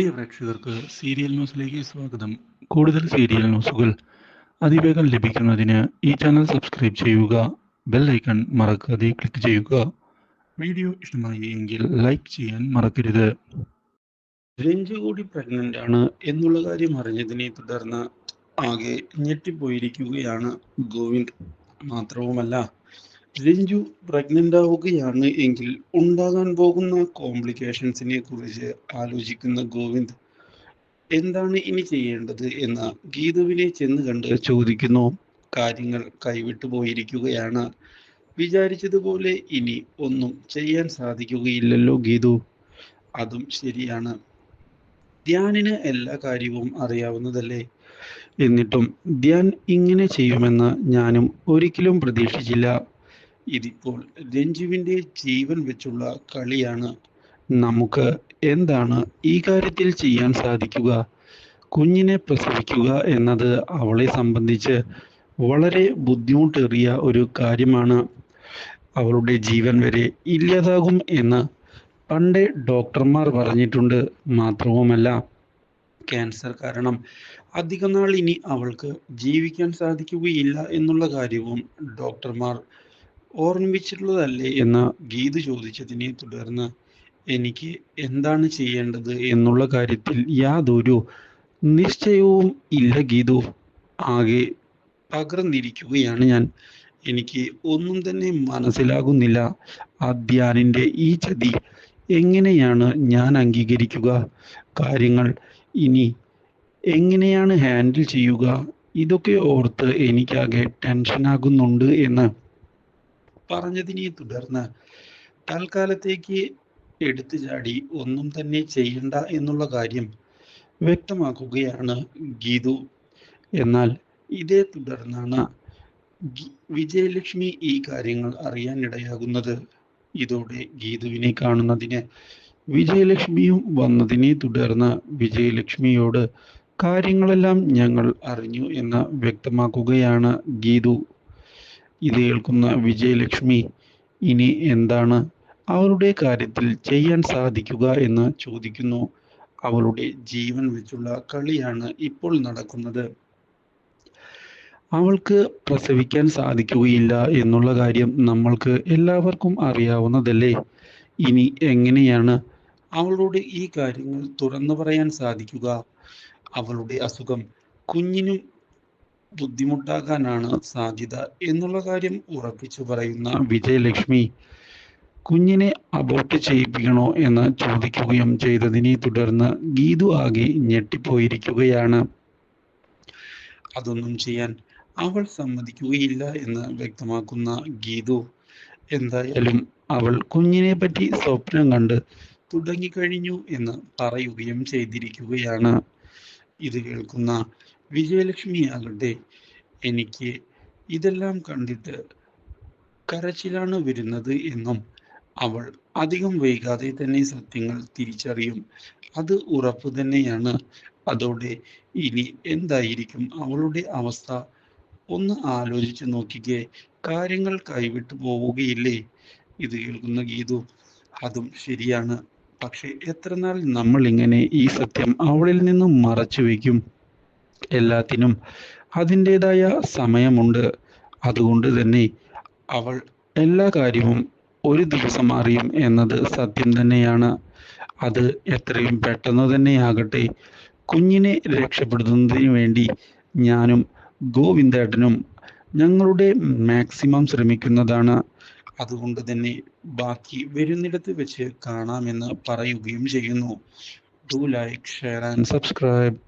പ്രിയ പ്രേക്ഷകർക്ക് സീരിയൽ ന്യൂസിലേക്ക് സ്വാഗതം. കൂടുതൽ സീരിയൽ ന്യൂസുകൾ അതിവേഗം ലഭിക്കുന്നതിന് ഈ ചാനൽ സബ്സ്ക്രൈബ് ചെയ്യുക. ബെൽ ഐക്കൺ മറക്കാതെ ക്ലിക്ക് ചെയ്യുക. വീഡിയോ ഇഷ്ടമായി എങ്കിൽ ലൈക്ക് ചെയ്യാൻ മറക്കരുത്. രഞ്ജു കൂടി പ്രഗ്നന്റ് ആണ് എന്നുള്ള കാര്യം അറിഞ്ഞതിനെ തുടർന്ന് ആകെ ഞെട്ടിപ്പോയിരിക്കുകയാണ് ഗോവിന്ദ്. മാത്രവുമല്ല, രഞ്ജു പ്രഗ്നന്റ് ആവുകയാണ് എങ്കിൽ ഉണ്ടാകാൻ പോകുന്ന കോംപ്ലിക്കേഷൻസിനെ കുറിച്ച് ആലോചിക്കുന്ന ഗോവിന്ദ് എന്താണ് ഇനി ചെയ്യേണ്ടത് എന്ന് ഗീതുവിനെ ചെന്ന് കണ്ട് ചോദിക്കുന്നു. കാര്യങ്ങൾ കൈവിട്ടു പോയിരിക്കുകയാണ്. വിചാരിച്ചതുപോലെ ഇനി ഒന്നും ചെയ്യാൻ സാധിക്കുകയില്ലല്ലോ ഗീതു. അതും ശരിയാണ്. ധ്യാനിന് എല്ലാ കാര്യവും അറിയാവുന്നതല്ലേ. എന്നിട്ടും ധ്യാൻ ഇങ്ങനെ ചെയ്യുമെന്ന് ഞാനും ഒരിക്കലും പ്രതീക്ഷിച്ചില്ല. ഇതിപ്പോൾ രഞ്ജുവിൻ്റെ ജീവൻ വെച്ചുള്ള കളിയാണ്. നമുക്ക് എന്താണ് ഈ കാര്യത്തിൽ ചെയ്യാൻ സാധിക്കുക? കുഞ്ഞിനെ പ്രസവിക്കുക എന്നത് അവളെ സംബന്ധിച്ച് വളരെ ബുദ്ധിമുട്ടേറിയ ഒരു കാര്യമാണ്. അവളുടെ ജീവൻ വരെ ഇല്ലാതാകും എന്ന് പണ്ടേ ഡോക്ടർമാർ പറഞ്ഞിട്ടുണ്ട്. മാത്രവുമല്ല, ക്യാൻസർ കാരണം അധികനാൾ ഇനി അവൾക്ക് ജീവിക്കാൻ സാധിക്കുകയില്ല എന്നുള്ള കാര്യവും ഡോക്ടർമാർ ഓർമ്മിപ്പിച്ചിട്ടുള്ളതല്ലേ എന്ന് ഗീതു ചോദിച്ചതിനെ തുടർന്ന് എനിക്ക് എന്താണ് ചെയ്യേണ്ടത് എന്നുള്ള കാര്യത്തിൽ യാതൊരു നിശ്ചയവും ഇല്ല ഗീതു. ആകെ പകർന്നിരിക്കുകയാണ് ഞാൻ. എനിക്ക് ഒന്നും തന്നെ മനസ്സിലാകുന്നില്ല. ആ ധ്യാനിൻ്റെ ഈ ചതി എങ്ങനെയാണ് ഞാൻ അംഗീകരിക്കുക? കാര്യങ്ങൾ ഇനി എങ്ങനെയാണ് ഹാൻഡിൽ ചെയ്യുക? ഇതൊക്കെ ഓർത്ത് എനിക്കാകെ ടെൻഷനാകുന്നുണ്ട് എന്ന് പറഞ്ഞതിനെ തുടർന്ന് തൽക്കാലത്തേക്ക് എടുത്തു ചാടി ഒന്നും തന്നെ ചെയ്യണ്ട എന്നുള്ള കാര്യം വ്യക്തമാക്കുകയാണ് ഗീതു. എന്നാൽ ഇതേ തുടർന്നാണ് വിജയലക്ഷ്മി ഈ കാര്യങ്ങൾ അറിയാനിടയാകുന്നത്. ഇതോടെ ഗീതുവിനെ കാണുന്നതിന് വിജയലക്ഷ്മിയും വന്നതിനെ തുടർന്ന് വിജയലക്ഷ്മിയോട് കാര്യങ്ങളെല്ലാം ഞങ്ങൾ അറിഞ്ഞു എന്ന് വ്യക്തമാക്കുകയാണ് ഗീതു. ഇത് കേൾക്കുന്ന വിജയലക്ഷ്മി ഇനി എന്താണ് അവളുടെ കാര്യത്തിൽ ചെയ്യാൻ സാധിക്കുക എന്ന് ചോദിക്കുന്നു. അവളുടെ ജീവൻ വെച്ചുള്ള കളിയാണ് ഇപ്പോൾ നടക്കുന്നത്. അവൾക്ക് പ്രസവിക്കാൻ സാധിക്കുകയില്ല എന്നുള്ള കാര്യം നമ്മൾക്ക് എല്ലാവർക്കും അറിയാവുന്നതല്ലേ. ഇനി എങ്ങനെയാണ് അവളോട് ഈ കാര്യങ്ങൾ തുറന്നു പറയാൻ സാധിക്കുക? അവളുടെ അസുഖം കുഞ്ഞിനും ബുദ്ധിമുട്ടാകാനാണ് സാധ്യത എന്നുള്ള കാര്യം ഉറപ്പിച്ചു പറയുന്ന വിജയലക്ഷ്മി കുഞ്ഞിനെ അബോർട്ട് ചെയ്യിപ്പിക്കണോ എന്ന് ചോദിക്കുകയും ചെയ്തതിനെ തുടർന്ന് ഗീതു ആകെ ഞെട്ടിപ്പോയിരിക്കുകയാണ്. അതൊന്നും ചെയ്യാൻ അവൾ സമ്മതിക്കുകയില്ല എന്ന് വ്യക്തമാക്കുന്ന ഗീതു എന്തായാലും അവൾ കുഞ്ഞിനെ പറ്റി സ്വപ്നം കണ്ട് തുടങ്ങിക്കഴിഞ്ഞു എന്ന് പറയുകയും ചെയ്തിരിക്കുകയാണ്. ഇത് കേൾക്കുന്ന വിജയലക്ഷ്മി ആകട്ടെ, എനിക്ക് ഇതെല്ലാം കണ്ടിട്ട് കരച്ചിലാണ് വരുന്നത് എന്നും അവൾ അധികം വൈകാതെ തന്നെ സത്യങ്ങൾ തിരിച്ചറിയും, അത് ഉറപ്പ് തന്നെയാണ്. അതോടെ ഇനി എന്തായിരിക്കും അവളുടെ അവസ്ഥ? ഒന്ന് ആലോചിച്ച് നോക്കിക്കേ. കാര്യങ്ങൾ കൈവിട്ടു പോവുകയില്ലേ? ഇത് കേൾക്കുന്ന ഗീതു അതും ശരിയാണ്. പക്ഷെ എത്ര നാൾ നമ്മൾ ഇങ്ങനെ ഈ സത്യം അവളിൽ നിന്നും മറച്ചു വയ്ക്കും? എല്ലാത്തിനും അതിൻ്റെതായ സമയമുണ്ട്. അതുകൊണ്ട് തന്നെ അവൾ എല്ലാ കാര്യവും ഒരു ദിവസം അറിയും എന്നത് സത്യം തന്നെയാണ്. അത് എത്രയും പെട്ടെന്ന് തന്നെയാകട്ടെ. കുഞ്ഞിനെ രക്ഷപ്പെടുത്തുന്നതിന് വേണ്ടി ഞാനും ഗോവിന്ദേട്ടനും ഞങ്ങളുടെ മാക്സിമം ശ്രമിക്കുന്നതാണ്. അതുകൊണ്ട് തന്നെ ബാക്കി വരുന്നിടത്ത് വെച്ച് കാണാമെന്ന് പറയുകയും ചെയ്യുന്നു. Do like, share and subscribe.